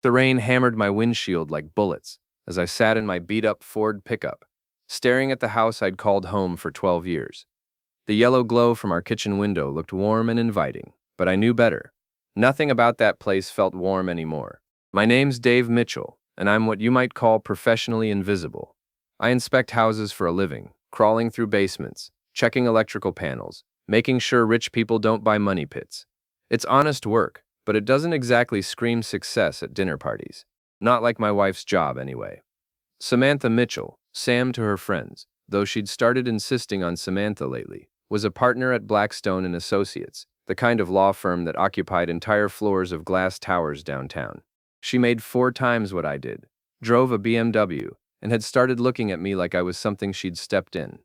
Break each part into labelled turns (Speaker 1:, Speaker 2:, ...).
Speaker 1: The rain hammered my windshield like bullets as I sat in my beat-up Ford pickup, staring at the house I'd called home for 12 years. The yellow glow from our kitchen window looked warm and inviting, but I knew better. Nothing about that place felt warm anymore. My name's Dave Mitchell, and I'm what you might call professionally invisible. I inspect houses for a living, crawling through basements, checking electrical panels, making sure rich people don't buy money pits. It's honest work, but it doesn't exactly scream success at dinner parties. Not like my wife's job, anyway. Samantha Mitchell, Sam to her friends, though she'd started insisting on Samantha lately, was a partner at Blackstone and Associates, the kind of law firm that occupied entire floors of glass towers downtown. She made 4 times what I did, drove a BMW, and had started looking at me like I was something she'd stepped in.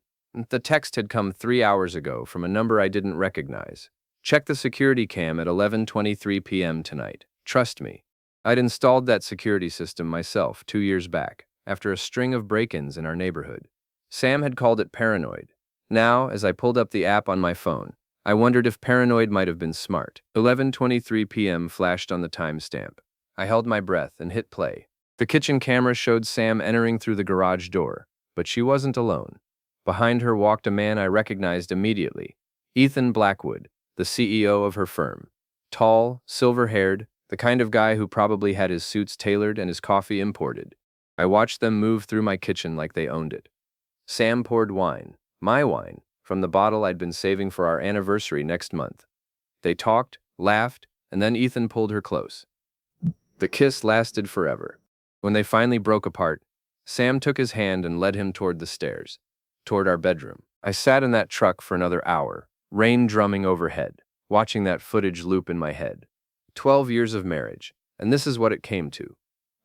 Speaker 1: The text had come 3 hours ago from a number I didn't recognize. Check the security cam at 11:23 p.m. tonight. Trust me. I'd installed that security system myself 2 years back, after a string of break-ins in our neighborhood. Sam had called it paranoid. Now, as I pulled up the app on my phone, I wondered if paranoid might have been smart. 11:23 p.m. flashed on the timestamp. I held my breath and hit play. The kitchen camera showed Sam entering through the garage door, but she wasn't alone. Behind her walked a man I recognized immediately, Ethan Blackwood, the CEO of her firm. Tall, silver-haired, the kind of guy who probably had his suits tailored and his coffee imported. I watched them move through my kitchen like they owned it. Sam poured wine, my wine, from the bottle I'd been saving for our anniversary next month. They talked, laughed, and then Ethan pulled her close. The kiss lasted forever. When they finally broke apart, Sam took his hand and led him toward the stairs, toward our bedroom. I sat in that truck for another hour, rain drumming overhead, watching that footage loop in my head. 12 years of marriage, and this is what it came to.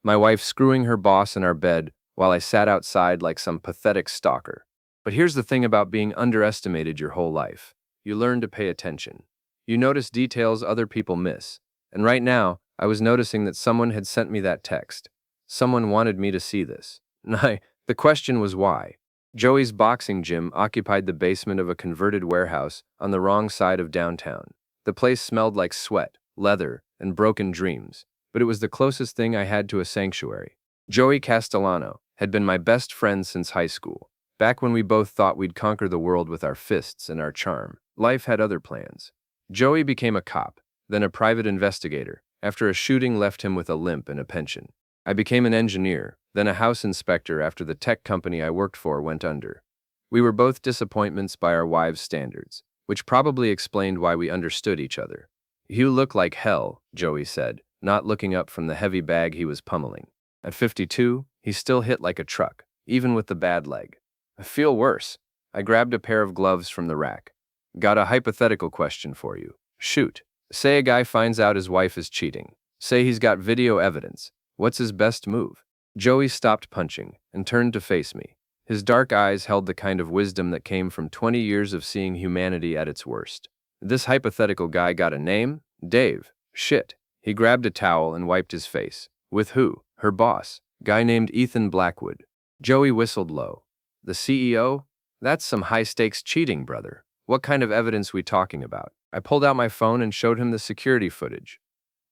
Speaker 1: My wife screwing her boss in our bed while I sat outside like some pathetic stalker. But here's the thing about being underestimated your whole life. You learn to pay attention. You notice details other people miss. And right now, I was noticing that someone had sent me that text. Someone wanted me to see this. The question was why. Joey's boxing gym occupied the basement of a converted warehouse on the wrong side of downtown. The place smelled like sweat, leather, and broken dreams, but it was the closest thing I had to a sanctuary. Joey Castellano had been my best friend since high school, back when we both thought we'd conquer the world with our fists and our charm. Life had other plans. Joey became a cop, then a private investigator, after a shooting left him with a limp and a pension. I became an engineer, then a house inspector after the tech company I worked for went under. We were both disappointments by our wives' standards, which probably explained why we understood each other. "You look like hell," Joey said, not looking up from the heavy bag he was pummeling. At 52, he still hit like a truck, even with the bad leg. "I feel worse." I grabbed a pair of gloves from the rack. "Got a hypothetical question for you. Shoot. Say a guy finds out his wife is cheating. Say he's got video evidence. What's his best move?" Joey stopped punching and turned to face me. His dark eyes held the kind of wisdom that came from 20 years of seeing humanity at its worst. This hypothetical guy got a name? Dave. Shit. He grabbed a towel and wiped his face. With who? Her boss. Guy named Ethan Blackwood. Joey whistled low. The CEO? That's some high-stakes cheating, brother. What kind of evidence we talking about? I pulled out my phone and showed him the security footage.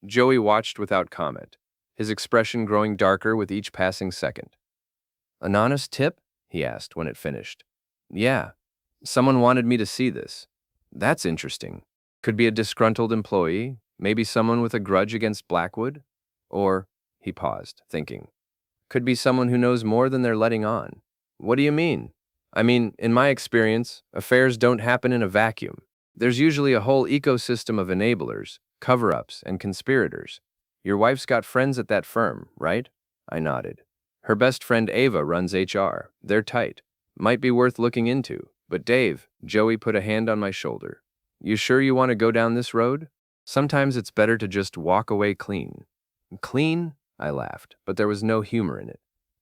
Speaker 1: Joey watched without comment, his expression growing darker with each passing second. "An honest tip?" he asked when it finished. "Yeah. Someone wanted me to see this." "That's interesting. Could be a disgruntled employee, maybe someone with a grudge against Blackwood. Or," he paused, thinking, "could be someone who knows more than they're letting on." "What do you mean?" "I mean, in my experience, affairs don't happen in a vacuum. There's usually a whole ecosystem of enablers, cover-ups, and conspirators. Your wife's got friends at that firm, right?" I nodded. "Her best friend Ava runs HR. They're tight. Might be worth looking into. But Dave," Joey put a hand on my shoulder, "you sure you want to go down this road? Sometimes it's better to just walk away clean." "Clean?" I laughed, but there was no humor in it.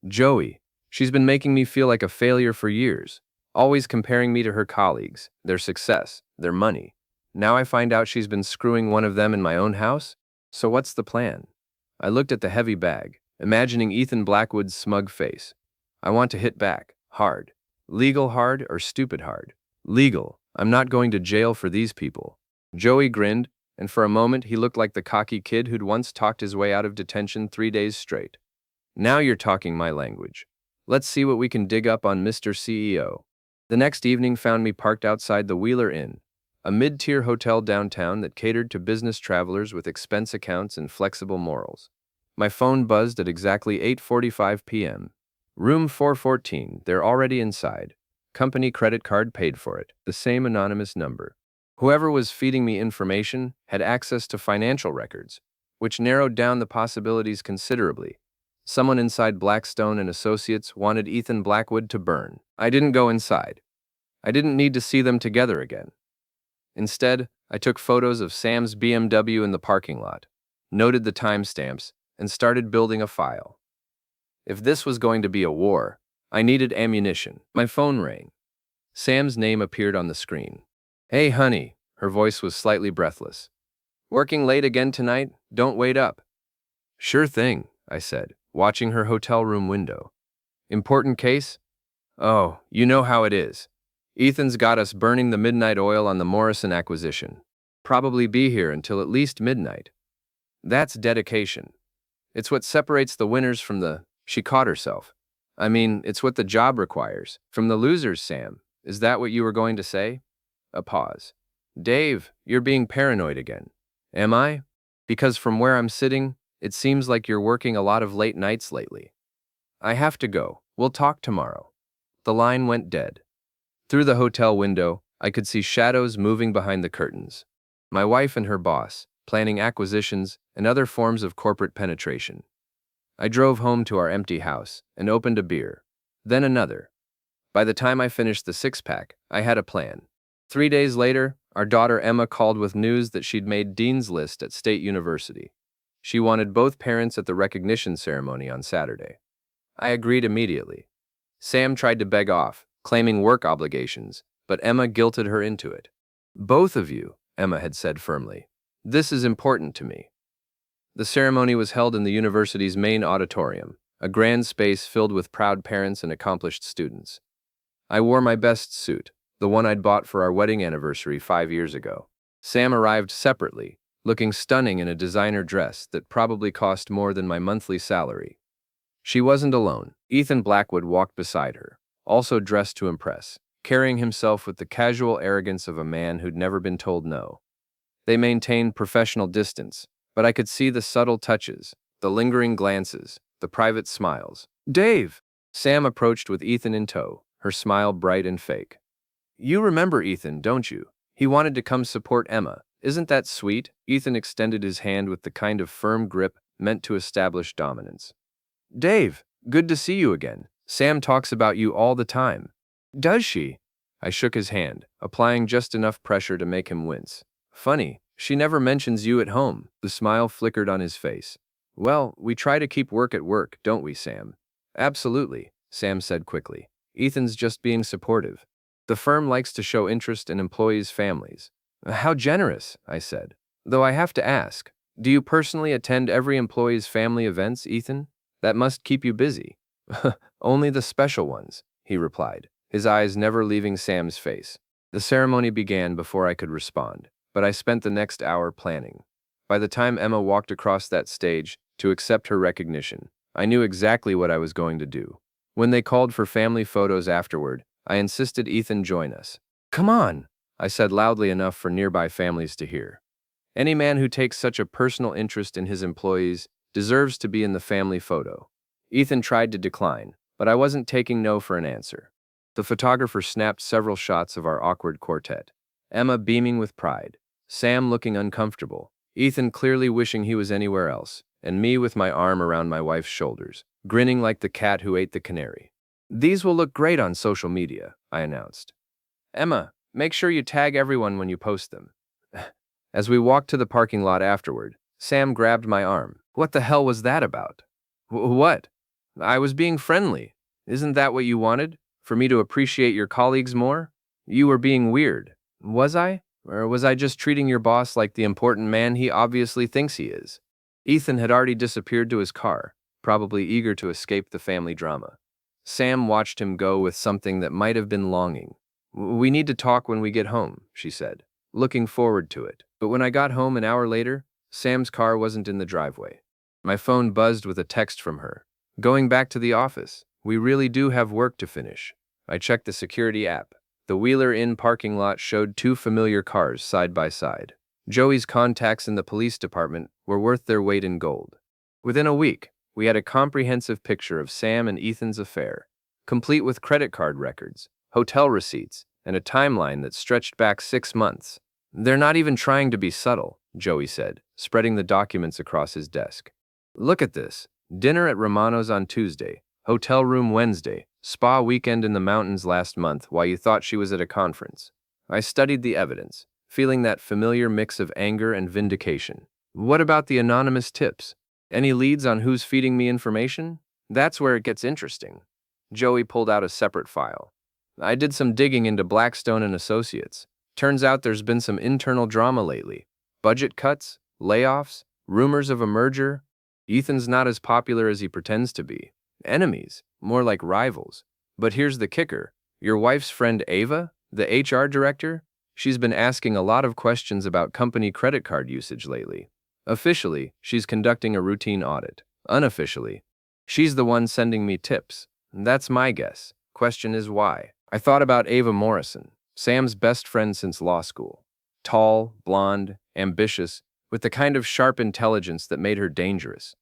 Speaker 1: "Joey, she's been making me feel like a failure for years, always comparing me to her colleagues, their success, their money. Now I find out she's been screwing one of them in my own house? So what's the plan?" I looked at the heavy bag, imagining Ethan Blackwood's smug face. "I want to hit back, hard. Legal hard or stupid hard? Legal. I'm not going to jail for these people." Joey grinned, and for a moment he looked like the cocky kid who'd once talked his way out of detention 3 days straight. Now you're talking my language. Let's see what we can dig up on Mr. CEO. The next evening found me parked outside the Wheeler Inn, a mid-tier hotel downtown that catered to business travelers with expense accounts and flexible morals. My phone buzzed at exactly 8:45 p.m. Room 414, they're already inside. Company credit card paid for it, the same anonymous number. Whoever was feeding me information had access to financial records, which narrowed down the possibilities considerably. Someone inside Blackstone and Associates wanted Ethan Blackwood to burn. I didn't go inside. I didn't need to see them together again. Instead, I took photos of Sam's BMW in the parking lot, noted the timestamps, and started building a file. If this was going to be a war, I needed ammunition. My phone rang. Sam's name appeared on the screen. "Hey, honey," her voice was slightly breathless. "Working late again tonight? Don't wait up." "Sure thing," I said, watching her hotel room window. "Important case?" "Oh, you know how it is. Ethan's got us burning the midnight oil on the Morrison acquisition. Probably be here until at least midnight." "That's dedication. It's what separates the winners from the—" She caught herself. "I mean, it's what the job requires. From the losers, Sam. Is that what you were going to say?" A pause. "Dave, you're being paranoid again." "Am I? Because from where I'm sitting, it seems like you're working a lot of late nights lately." "I have to go. We'll talk tomorrow." The line went dead. Through the hotel window, I could see shadows moving behind the curtains. My wife and her boss, planning acquisitions and other forms of corporate penetration. I drove home to our empty house and opened a beer, then another. By the time I finished the six-pack, I had a plan. 3 days later, our daughter Emma called with news that she'd made Dean's List at State University. She wanted both parents at the recognition ceremony on Saturday. I agreed immediately. Sam tried to beg off, claiming work obligations, but Emma guilted her into it. "Both of you," Emma had said firmly. "This is important to me." The ceremony was held in the university's main auditorium, a grand space filled with proud parents and accomplished students. I wore my best suit, the one I'd bought for our wedding anniversary 5 years ago. Sam arrived separately, looking stunning in a designer dress that probably cost more than my monthly salary. She wasn't alone. Ethan Blackwood walked beside her, also dressed to impress, carrying himself with the casual arrogance of a man who'd never been told no. They maintained professional distance, but I could see the subtle touches, the lingering glances, the private smiles. "Dave!" Sam approached with Ethan in tow, her smile bright and fake. "You remember Ethan, don't you? He wanted to come support Emma. Isn't that sweet?" Ethan extended his hand with the kind of firm grip meant to establish dominance. "Dave, good to see you again. Sam talks about you all the time." "Does she?" I shook his hand, applying just enough pressure to make him wince. "Funny, she never mentions you at home." The smile flickered on his face. "Well, we try to keep work at work, don't we, Sam?" "Absolutely," Sam said quickly. "Ethan's just being supportive. The firm likes to show interest in employees' families." "How generous," I said. "Though I have to ask, do you personally attend every employee's family events, Ethan? That must keep you busy." "Only the special ones," he replied, his eyes never leaving Sam's face. The ceremony began before I could respond, but I spent the next hour planning. By the time Emma walked across that stage to accept her recognition, I knew exactly what I was going to do. When they called for family photos afterward, I insisted Ethan join us. "Come on," I said loudly enough for nearby families to hear. Any man who takes such a personal interest in his employees deserves to be in the family photo. Ethan tried to decline, but I wasn't taking no for an answer. The photographer snapped several shots of our awkward quartet. Emma beaming with pride, Sam looking uncomfortable, Ethan clearly wishing he was anywhere else, and me with my arm around my wife's shoulders, grinning like the cat who ate the canary. "These will look great on social media," I announced. "Emma, make sure you tag everyone when you post them." As we walked to the parking lot afterward, Sam grabbed my arm. "What the hell was that about?" What? I was being friendly. Isn't that what you wanted? For me to appreciate your colleagues more?" "You were being weird." "Was I? Or was I just treating your boss like the important man he obviously thinks he is?" Ethan had already disappeared to his car, probably eager to escape the family drama. Sam watched him go with something that might have been longing. "We need to talk when we get home," she said, looking forward to it. But when I got home an hour later, Sam's car wasn't in the driveway. My phone buzzed with a text from her. Going back to the office. We really do have work to finish. I checked the security app. The Wheeler Inn parking lot showed two familiar cars side by side. Joey's contacts in the police department were worth their weight in gold. Within a week, we had a comprehensive picture of Sam and Ethan's affair, complete with credit card records, hotel receipts, and a timeline that stretched back 6 months. They're not even trying to be subtle, Joey said, spreading the documents across his desk. Look at this. Dinner at Romano's on Tuesday, hotel room Wednesday, spa weekend in the mountains last month while you thought she was at a conference. I studied the evidence, feeling that familiar mix of anger and vindication. What about the anonymous tips? Any leads on who's feeding me information? That's where it gets interesting. Joey pulled out a separate file. I did some digging into Blackstone and Associates. Turns out there's been some internal drama lately. Budget cuts, layoffs, rumors of a merger. Ethan's not as popular as he pretends to be. Enemies, more like rivals. But here's the kicker. Your wife's friend Ava, the HR director, she's been asking a lot of questions about company credit card usage lately. Officially, she's conducting a routine audit. Unofficially, she's the one sending me tips. That's my guess. Question is why. I thought about Ava Morrison, Sam's best friend since law school. Tall, blonde, ambitious, with the kind of sharp intelligence that made her dangerous.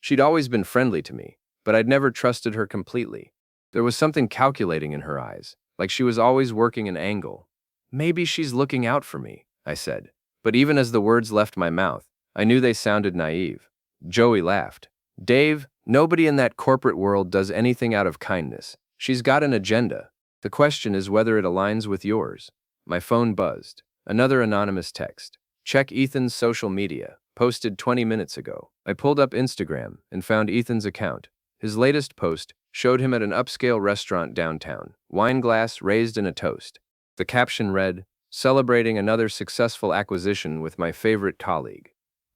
Speaker 1: She'd always been friendly to me, but I'd never trusted her completely. There was something calculating in her eyes, like she was always working an angle. Maybe she's looking out for me, I said. But even as the words left my mouth, I knew they sounded naive. Joey laughed. Dave, nobody in that corporate world does anything out of kindness. She's got an agenda. The question is whether it aligns with yours. My phone buzzed. Another anonymous text. Check Ethan's social media. Posted 20 minutes ago. I pulled up Instagram and found Ethan's account. His latest post showed him at an upscale restaurant downtown, wine glass raised in a toast. The caption read, "Celebrating another successful acquisition with my favorite colleague."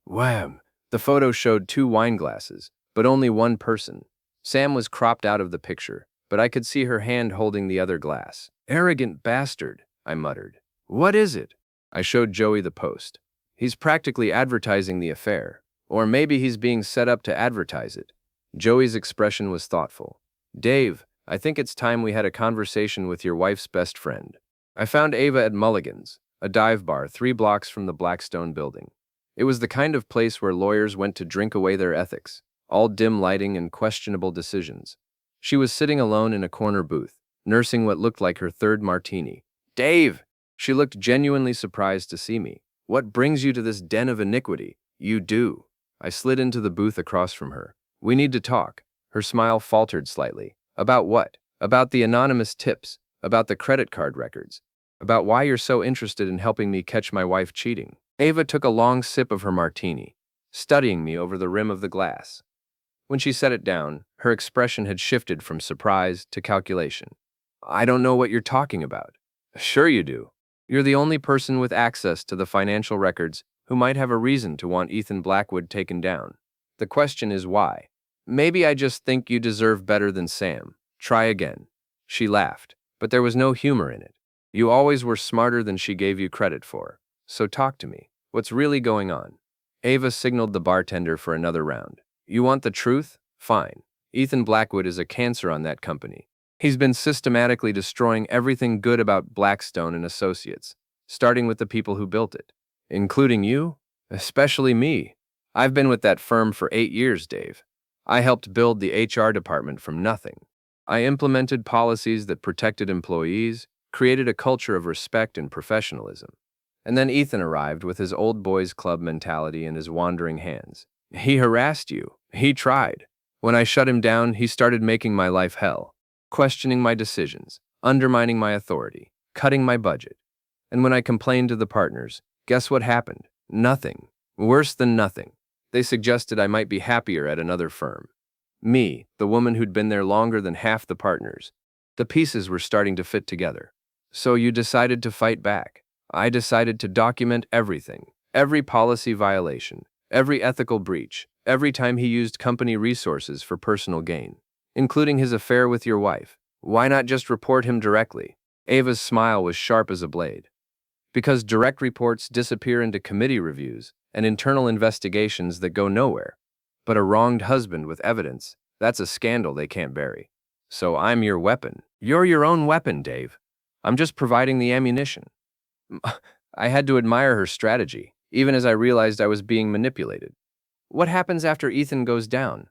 Speaker 1: Wham! The photo showed 2 wine glasses, but only one person. Sam was cropped out of the picture, but I could see her hand holding the other glass. Arrogant bastard, I muttered. What is it? I showed Joey the post. He's practically advertising the affair. Or maybe he's being set up to advertise it. Joey's expression was thoughtful. Dave, I think it's time we had a conversation with your wife's best friend. I found Ava at Mulligan's, a dive bar 3 blocks from the Blackstone building. It was the kind of place where lawyers went to drink away their ethics, all dim lighting and questionable decisions. She was sitting alone in a corner booth, nursing what looked like her 3rd martini. Dave! She looked genuinely surprised to see me. What brings you to this den of iniquity? You do. I slid into the booth across from her. We need to talk. Her smile faltered slightly. About what? About the anonymous tips. About the credit card records. About why you're so interested in helping me catch my wife cheating. Ava took a long sip of her martini, studying me over the rim of the glass. When she set it down, her expression had shifted from surprise to calculation. I don't know what you're talking about. Sure you do. You're the only person with access to the financial records who might have a reason to want Ethan Blackwood taken down. The question is why. Maybe I just think you deserve better than Sam. Try again. She laughed, but there was no humor in it. You always were smarter than she gave you credit for. So talk to me. What's really going on? Ava signaled the bartender for another round. You want the truth? Fine. Ethan Blackwood is a cancer on that company. He's been systematically destroying everything good about Blackstone and Associates, starting with the people who built it. Including you? Especially me. I've been with that firm for 8 years, Dave. I helped build the HR department from nothing. I implemented policies that protected employees, created a culture of respect and professionalism. And then Ethan arrived with his old boys club mentality and his wandering hands. He harassed you. He tried. When I shut him down, he started making my life hell, questioning my decisions, undermining my authority, cutting my budget. And when I complained to the partners, guess what happened? Nothing. Worse than nothing. They suggested I might be happier at another firm. Me, the woman who'd been there longer than half the partners. The pieces were starting to fit together. So you decided to fight back. I decided to document everything, every policy violation, every ethical breach, every time he used company resources for personal gain, including his affair with your wife. Why not just report him directly? Ava's smile was sharp as a blade. Because direct reports disappear into committee reviews and internal investigations that go nowhere. But a wronged husband with evidence, that's a scandal they can't bury. So I'm your weapon. You're your own weapon, Dave. I'm just providing the ammunition. I had to admire her strategy, even as I realized I was being manipulated. What happens after Ethan goes down?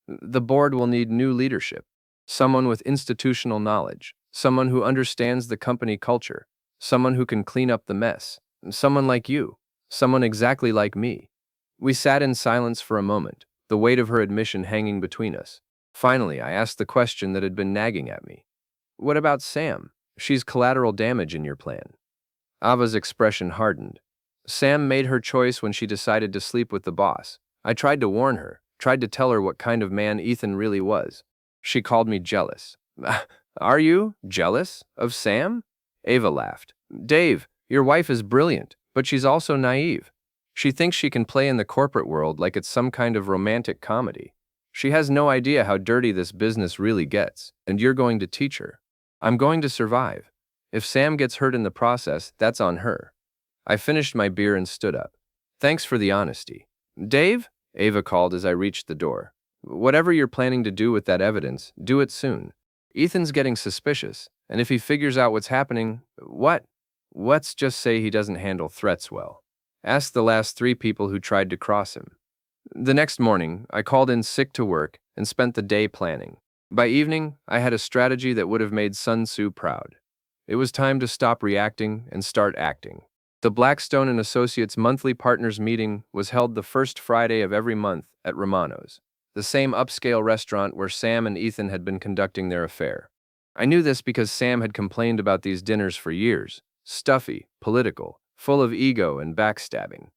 Speaker 1: The board will need new leadership. Someone with institutional knowledge, someone who understands the company culture, someone who can clean up the mess, someone like you, someone exactly like me. We sat in silence for a moment, the weight of her admission hanging between us. Finally, I asked the question that had been nagging at me. What about Sam? She's collateral damage in your plan. Ava's expression hardened. Sam made her choice when she decided to sleep with the boss. I tried to warn her, tried to tell her what kind of man Ethan really was. She called me jealous. Are you jealous of Sam? Ava laughed. Dave, your wife is brilliant, but she's also naive. She thinks she can play in the corporate world like it's some kind of romantic comedy. She has no idea how dirty this business really gets, and you're going to teach her. I'm going to survive. If Sam gets hurt in the process, that's on her. I finished my beer and stood up. Thanks for the honesty. Dave? Ava called as I reached the door. Whatever you're planning to do with that evidence, do it soon. Ethan's getting suspicious, and if he figures out what's happening, let's just say he doesn't handle threats well. Ask the last 3 people who tried to cross him. The next morning, I called in sick to work and spent the day planning. By evening, I had a strategy that would have made Sun Tzu proud. It was time to stop reacting and start acting. The Blackstone and Associates monthly partners meeting was held the first Friday of every month at Romano's, the same upscale restaurant where Sam and Ethan had been conducting their affair. I knew this because Sam had complained about these dinners for years. Stuffy, political, full of ego and backstabbing.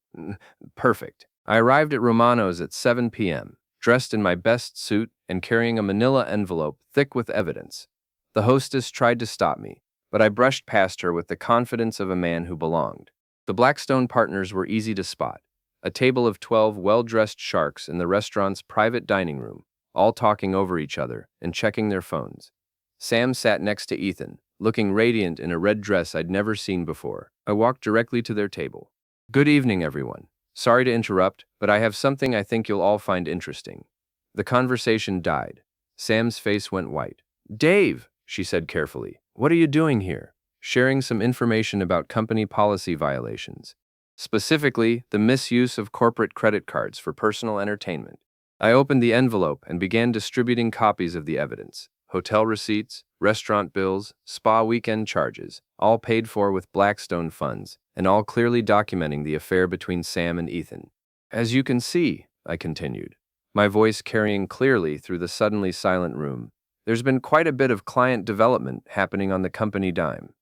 Speaker 1: Perfect. I arrived at Romano's at 7 p.m., dressed in my best suit and carrying a manila envelope thick with evidence. The hostess tried to stop me, but I brushed past her with the confidence of a man who belonged. The Blackstone partners were easy to spot. A table of 12 well-dressed sharks in the restaurant's private dining room, all talking over each other and checking their phones. Sam sat next to Ethan, looking radiant in a red dress I'd never seen before. I walked directly to their table. Good evening, everyone. Sorry to interrupt, but I have something I think you'll all find interesting. The conversation died. Sam's face went white. Dave, she said carefully, what are you doing here? Sharing some information about company policy violations. Specifically, the misuse of corporate credit cards for personal entertainment. I opened the envelope and began distributing copies of the evidence. Hotel receipts, restaurant bills, spa weekend charges, all paid for with Blackstone funds, and all clearly documenting the affair between Sam and Ethan. As you can see, I continued, my voice carrying clearly through the suddenly silent room, there's been quite a bit of client development happening on the company dime.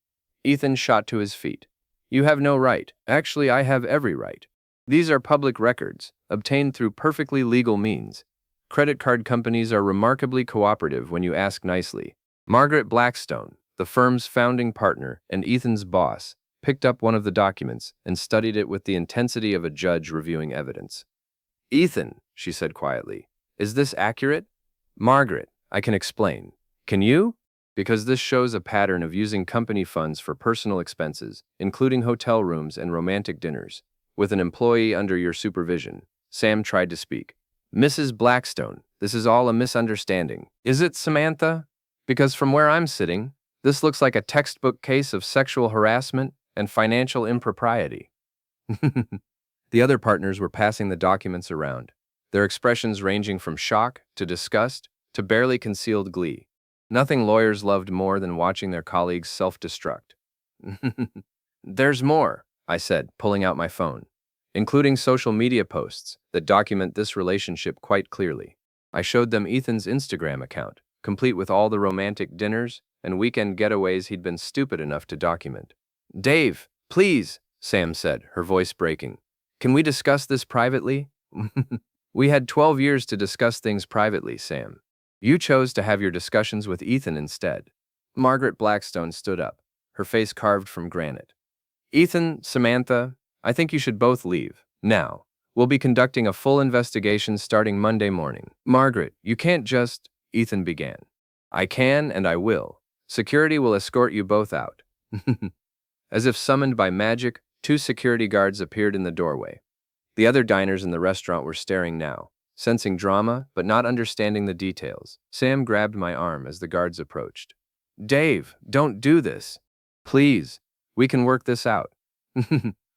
Speaker 1: Ethan shot to his feet. You have no right. Actually, I have every right. These are public records, obtained through perfectly legal means. Credit card companies are remarkably cooperative when you ask nicely. Margaret Blackstone, the firm's founding partner and Ethan's boss, picked up one of the documents and studied it with the intensity of a judge reviewing evidence. Ethan, she said quietly, is this accurate? Margaret, I can explain. Can you? Because this shows a pattern of using company funds for personal expenses, including hotel rooms and romantic dinners, with an employee under your supervision. Sam tried to speak. Mrs. Blackstone, this is all a misunderstanding. Is it, Samantha? Because from where I'm sitting, this looks like a textbook case of sexual harassment and financial impropriety. The other partners were passing the documents around, their expressions ranging from shock to disgust to barely concealed glee. Nothing lawyers loved more than watching their colleagues self-destruct. There's more, I said, pulling out my phone, including social media posts that document this relationship quite clearly. I showed them Ethan's Instagram account, complete with all the romantic dinners and weekend getaways he'd been stupid enough to document. Dave, please, Sam said, her voice breaking. Can we discuss this privately? We had 12 years to discuss things privately, Sam. You chose to have your discussions with Ethan instead. Margaret Blackstone stood up, her face carved from granite. Ethan, Samantha, I think you should both leave. Now. We'll be conducting a full investigation starting Monday morning. Margaret, you can't just... Ethan began. I can and I will. Security will escort you both out. As if summoned by magic, 2 security guards appeared in the doorway. The other diners in the restaurant were staring now, sensing drama but not understanding the details. Sam grabbed my arm as the guards approached. "Dave, don't do this. Please, we can work this out."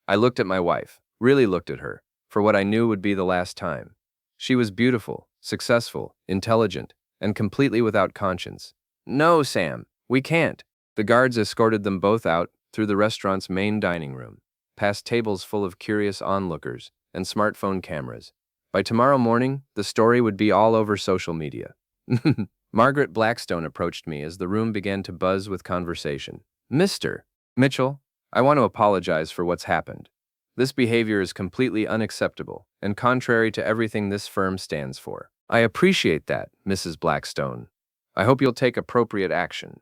Speaker 1: I looked at my wife, really looked at her, for what I knew would be the last time. She was beautiful, successful, intelligent, and completely without conscience. "No, Sam, we can't." The guards escorted them both out through the restaurant's main dining room, past tables full of curious onlookers and smartphone cameras. By tomorrow morning, the story would be all over social media. Margaret Blackstone approached me as the room began to buzz with conversation. "Mr. Mitchell, I want to apologize for what's happened. This behavior is completely unacceptable and contrary to everything this firm stands for." "I appreciate that, Mrs. Blackstone. I hope you'll take appropriate action."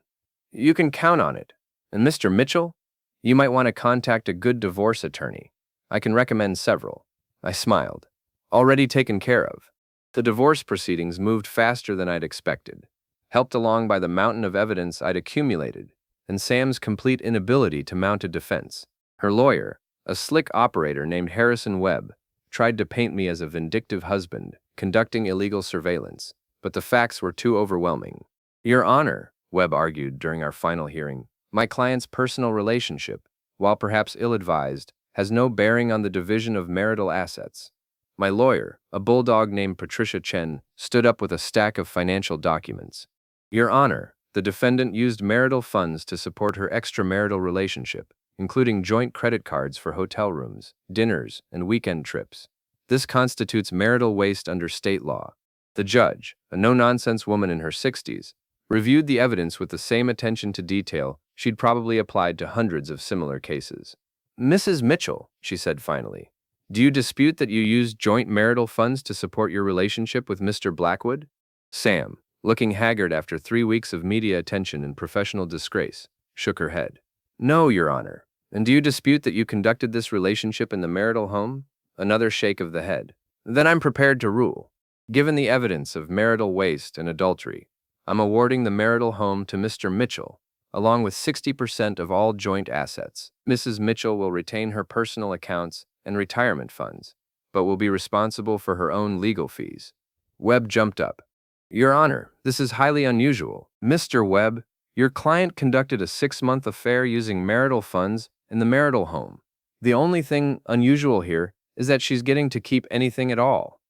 Speaker 1: "You can count on it. And Mr. Mitchell, you might want to contact a good divorce attorney. I can recommend several." I smiled. "Already taken care of." The divorce proceedings moved faster than I'd expected, helped along by the mountain of evidence I'd accumulated, and Sam's complete inability to mount a defense. Her lawyer, a slick operator named Harrison Webb, tried to paint me as a vindictive husband, conducting illegal surveillance, but the facts were too overwhelming. "Your Honor," Webb argued during our final hearing, "my client's personal relationship, while perhaps ill-advised, has no bearing on the division of marital assets." My lawyer, a bulldog named Patricia Chen, stood up with a stack of financial documents. "Your Honor, the defendant used marital funds to support her extramarital relationship, including joint credit cards for hotel rooms, dinners, and weekend trips. This constitutes marital waste under state law." The judge, a no-nonsense woman in her 60s, reviewed the evidence with the same attention to detail she'd probably applied to hundreds of similar cases. "Mrs. Mitchell," she said finally, "do you dispute that you used joint marital funds to support your relationship with Mr. Blackwood?" Sam, looking haggard after 3 weeks of media attention and professional disgrace, shook her head. "No, Your Honor. And do you dispute that you conducted this relationship in the marital home?" Another shake of the head. "Then I'm prepared to rule. Given the evidence of marital waste and adultery, I'm awarding the marital home to Mr. Mitchell, along with 60% of all joint assets. Mrs. Mitchell will retain her personal accounts and retirement funds, but will be responsible for her own legal fees." Webb jumped up. "Your Honor, this is highly unusual. Mr. Webb, your client conducted a 6-month affair using marital funds in the marital home. The only thing unusual here is that she's getting to keep anything at all."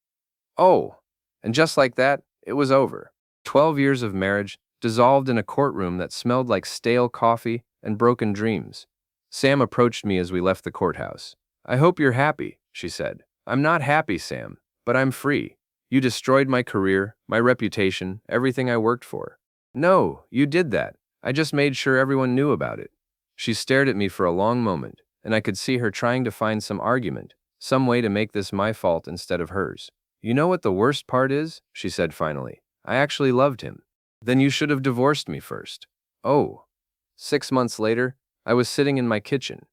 Speaker 1: Oh, and just like that, it was over. 12 years of marriage dissolved in a courtroom that smelled like stale coffee and broken dreams. Sam approached me as we left the courthouse. "I hope you're happy," she said. "I'm not happy, Sam, but I'm free. You destroyed my career, my reputation, everything I worked for." "No, you did that. I just made sure everyone knew about it." She stared at me for a long moment, and I could see her trying to find some argument, some way to make this my fault instead of hers. "You know what the worst part is?" she said finally. "I actually loved him." "Then you should have divorced me first." "Oh." 6 months later, I was sitting in my kitchen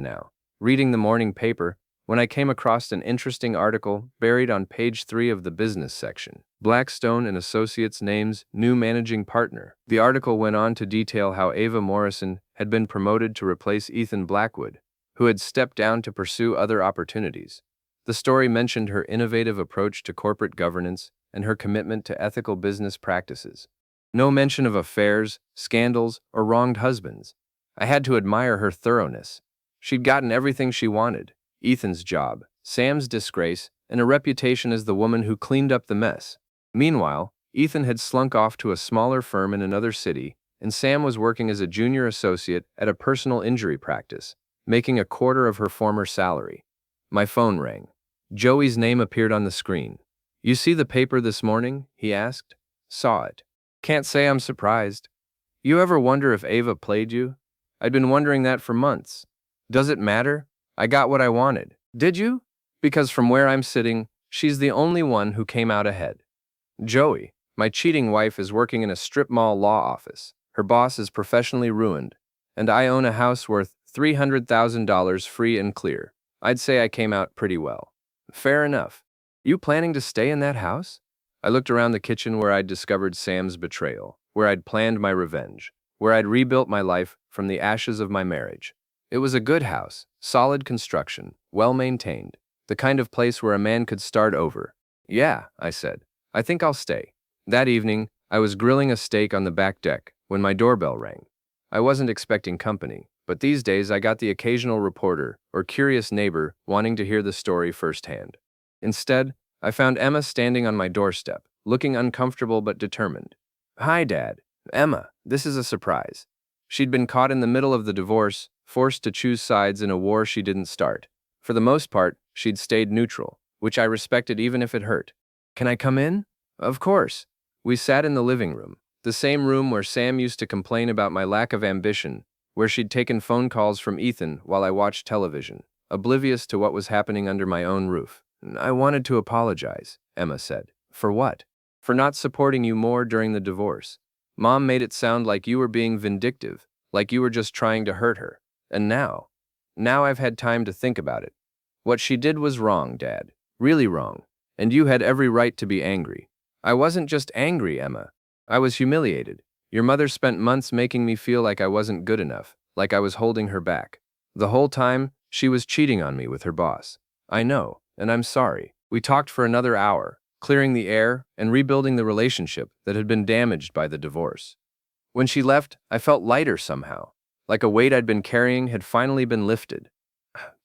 Speaker 1: now, reading the morning paper, when I came across an interesting article buried on page 3 of the business section. Blackstone and Associates names new managing partner. The article went on to detail how Ava Morrison had been promoted to replace Ethan Blackwood, who had stepped down to pursue other opportunities. The story mentioned her innovative approach to corporate governance and her commitment to ethical business practices. No mention of affairs, scandals, or wronged husbands. I had to admire her thoroughness. She'd gotten everything she wanted: Ethan's job, Sam's disgrace, and a reputation as the woman who cleaned up the mess. Meanwhile, Ethan had slunk off to a smaller firm in another city, and Sam was working as a junior associate at a personal injury practice, making a quarter of her former salary. My phone rang. Joey's name appeared on the screen. "You see the paper this morning?" he asked. "Saw it. Can't say I'm surprised. You ever wonder if Ava played you? I'd been wondering that for months. Does it matter? I got what I wanted." "Did you?" "Because from where I'm sitting, she's the only one who came out ahead. Joey, my cheating wife, is working in a strip mall law office. Her boss is professionally ruined, and I own a house worth $300,000 free and clear. I'd say I came out pretty well." "Fair enough. You planning to stay in that house?" I looked around the kitchen where I'd discovered Sam's betrayal, where I'd planned my revenge, where I'd rebuilt my life from the ashes of my marriage. It was a good house, solid construction, well maintained, the kind of place where a man could start over. Yeah, I said. I think I'll stay. That evening, I was grilling a steak on the back deck when my doorbell rang. I wasn't expecting company, but these days I got the occasional reporter or curious neighbor wanting to hear the story firsthand. Instead, I found Emma standing on my doorstep, looking uncomfortable but determined. Hi, Dad. Emma, this is a surprise. She'd been caught in the middle of the divorce, forced to choose sides in a war she didn't start. For the most part, she'd stayed neutral, which I respected even if it hurt. Can I come in? Of course. We sat in the living room, the same room where Sam used to complain about my lack of ambition, where she'd taken phone calls from Ethan while I watched television, oblivious to what was happening under my own roof. I wanted to apologize, Emma said. For what? For not supporting you more during the divorce. Mom made it sound like you were being vindictive, like you were just trying to hurt her. And now I've had time to think about it. What she did was wrong, Dad. Really wrong. And you had every right to be angry. I wasn't just angry, Emma. I was humiliated. Your mother spent months making me feel like I wasn't good enough, like I was holding her back. The whole time, she was cheating on me with her boss. I know, and I'm sorry. We talked for another hour, clearing the air and rebuilding the relationship that had been damaged by the divorce. When she left, I felt lighter somehow, like a weight I'd been carrying had finally been lifted.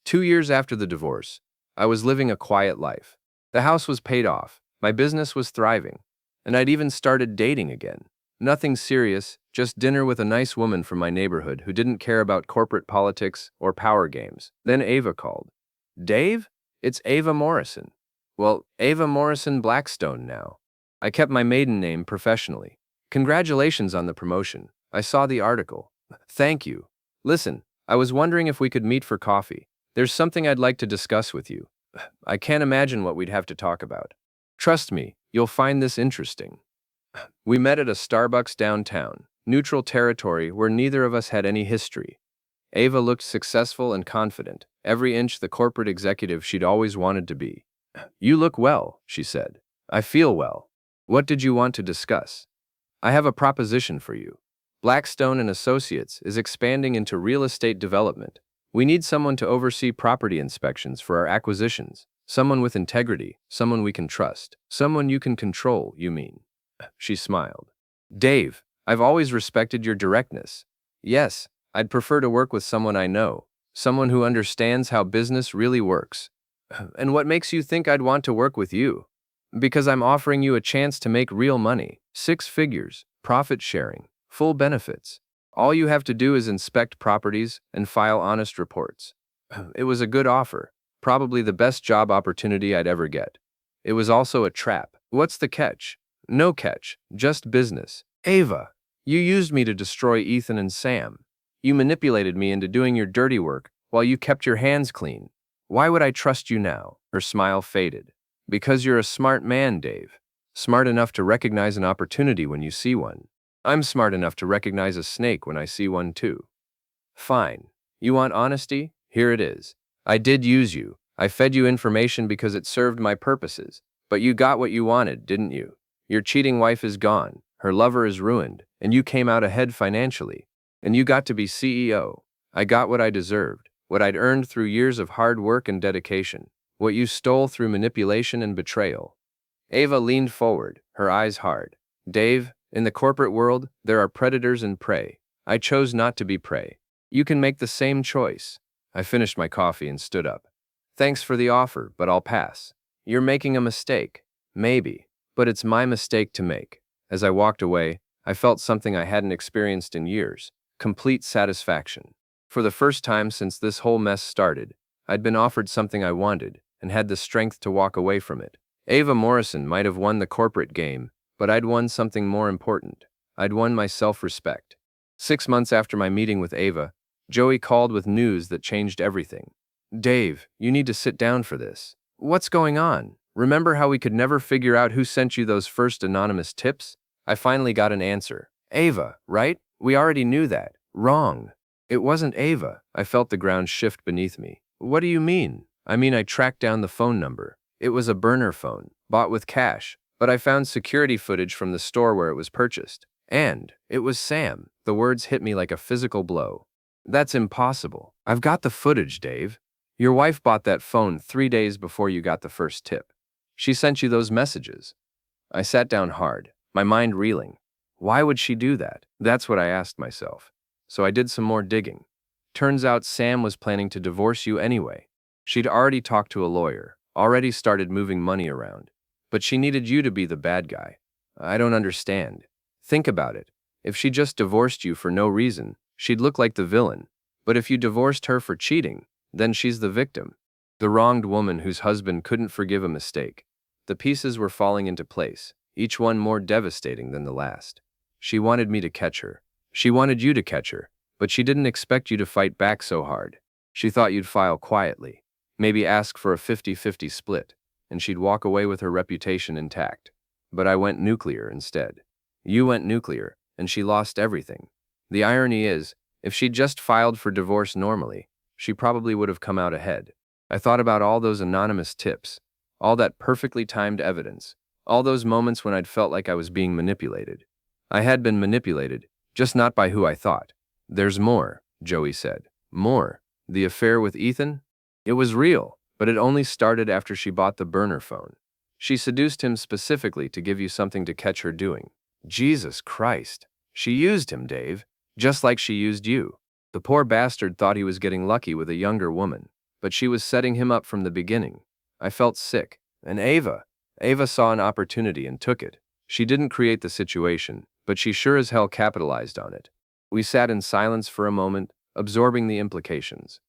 Speaker 1: 2 years after the divorce, I was living a quiet life. The house was paid off, my business was thriving, and I'd even started dating again. Nothing serious, just dinner with a nice woman from my neighborhood who didn't care about corporate politics or power games. Then Ava called. Dave? It's Ava Morrison. Well, Ava Morrison Blackstone now. I kept my maiden name professionally. Congratulations on the promotion. I saw the article. Thank you. Listen, I was wondering if we could meet for coffee. There's something I'd like to discuss with you. I can't imagine what we'd have to talk about. Trust me, you'll find this interesting. We met at a Starbucks downtown, neutral territory where neither of us had any history. Ava looked successful and confident, every inch the corporate executive she'd always wanted to be. You look well, she said. I feel well. What did you want to discuss? I have a proposition for you. Blackstone and Associates is expanding into real estate development. We need someone to oversee property inspections for our acquisitions. Someone with integrity, someone we can trust. Someone you can control, you mean. She smiled. Dave, I've always respected your directness. Yes, I'd prefer to work with someone I know, someone who understands how business really works. And what makes you think I'd want to work with you? Because I'm offering you a chance to make real money, 6 figures, profit sharing, full benefits. All you have to do is inspect properties and file honest reports. It was a good offer, probably the best job opportunity I'd ever get. It was also a trap. What's the catch? No catch, just business. Ava, you used me to destroy Ethan and Sam. You manipulated me into doing your dirty work while you kept your hands clean. Why would I trust you now? Her smile faded. Because you're a smart man, Dave. Smart enough to recognize an opportunity when you see one. I'm smart enough to recognize a snake when I see one too. Fine. You want honesty? Here it is. I did use you. I fed you information because it served my purposes. But you got what you wanted, didn't you? Your cheating wife is gone. Her lover is ruined. And you came out ahead financially. And you got to be CEO. I got what I deserved. What I'd earned through years of hard work and dedication. What you stole through manipulation and betrayal. Ava leaned forward, her eyes hard. Dave, in the corporate world, there are predators and prey. I chose not to be prey. You can make the same choice. I finished my coffee and stood up. Thanks for the offer, but I'll pass. You're making a mistake. Maybe. But it's my mistake to make. As I walked away, I felt something I hadn't experienced in years. Complete satisfaction. For the first time since this whole mess started, I'd been offered something I wanted and had the strength to walk away from it. Ava Morrison might have won the corporate game, but I'd won something more important. I'd won my self-respect. 6 months after my meeting with Ava, Joey called with news that changed everything. Dave, you need to sit down for this. What's going on? Remember how we could never figure out who sent you those first anonymous tips? I finally got an answer. Ava, right? We already knew that. Wrong. It wasn't Ava. I felt the ground shift beneath me. What do you mean? I mean, I tracked down the phone number. It was a burner phone, bought with cash, but I found security footage from the store where it was purchased. And it was Sam. The words hit me like a physical blow. That's impossible. I've got the footage, Dave. Your wife bought that phone 3 days before you got the first tip. She sent you those messages. I sat down hard, my mind reeling. Why would she do that? That's what I asked myself. So I did some more digging. Turns out Sam was planning to divorce you anyway. She'd already talked to a lawyer, already started moving money around. But she needed you to be the bad guy. I don't understand. Think about it. If she just divorced you for no reason, she'd look like the villain. But if you divorced her for cheating, then she's the victim. The wronged woman whose husband couldn't forgive a mistake. The pieces were falling into place, each one more devastating than the last. She wanted me to catch her. She wanted you to catch her, but she didn't expect you to fight back so hard. She thought you'd file quietly, maybe ask for a 50-50 split, and she'd walk away with her reputation intact. But I went nuclear instead. You went nuclear, and she lost everything. The irony is, if she'd just filed for divorce normally, she probably would have come out ahead. I thought about all those anonymous tips, all that perfectly timed evidence, all those moments when I'd felt like I was being manipulated. I had been manipulated, just not by who I thought. There's more, Joey said. More. The affair with Ethan? It was real, but it only started after she bought the burner phone. She seduced him specifically to give you something to catch her doing. Jesus Christ. She used him, Dave, just like she used you. The poor bastard thought he was getting lucky with a younger woman, but she was setting him up from the beginning. I felt sick. And Ava saw an opportunity and took it. She didn't create the situation, but she sure as hell capitalized on it. We sat in silence for a moment, absorbing the implications.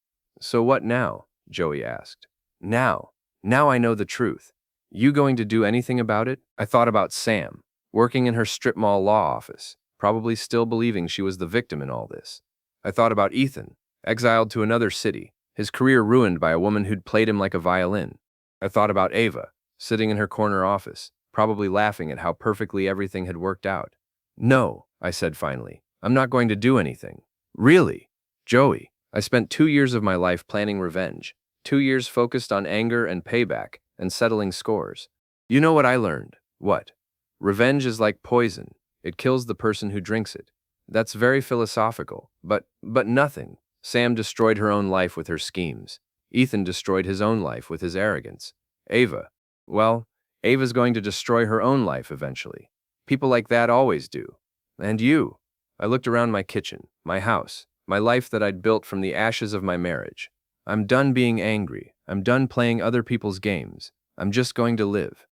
Speaker 1: So what now? Joey asked. Now I know the truth. You going to do anything about it? I thought about Sam, working in her strip mall law office, probably still believing she was the victim in all this. I thought about Ethan, exiled to another city, his career ruined by a woman who'd played him like a violin. I thought about Ava, sitting in her corner office, probably laughing at how perfectly everything had worked out. No, I said finally, I'm not going to do anything. Really? Joey, I spent 2 years of my life planning revenge, 2 years focused on anger and payback and settling scores. You know what I learned? What? Revenge is like poison. It kills the person who drinks it. That's very philosophical, but nothing. Sam destroyed her own life with her schemes. Ethan destroyed his own life with his arrogance. Ava's going to destroy her own life eventually. People like that always do. And you. I looked around my kitchen, my house, my life that I'd built from the ashes of my marriage. I'm done being angry. I'm done playing other people's games. I'm just going to live.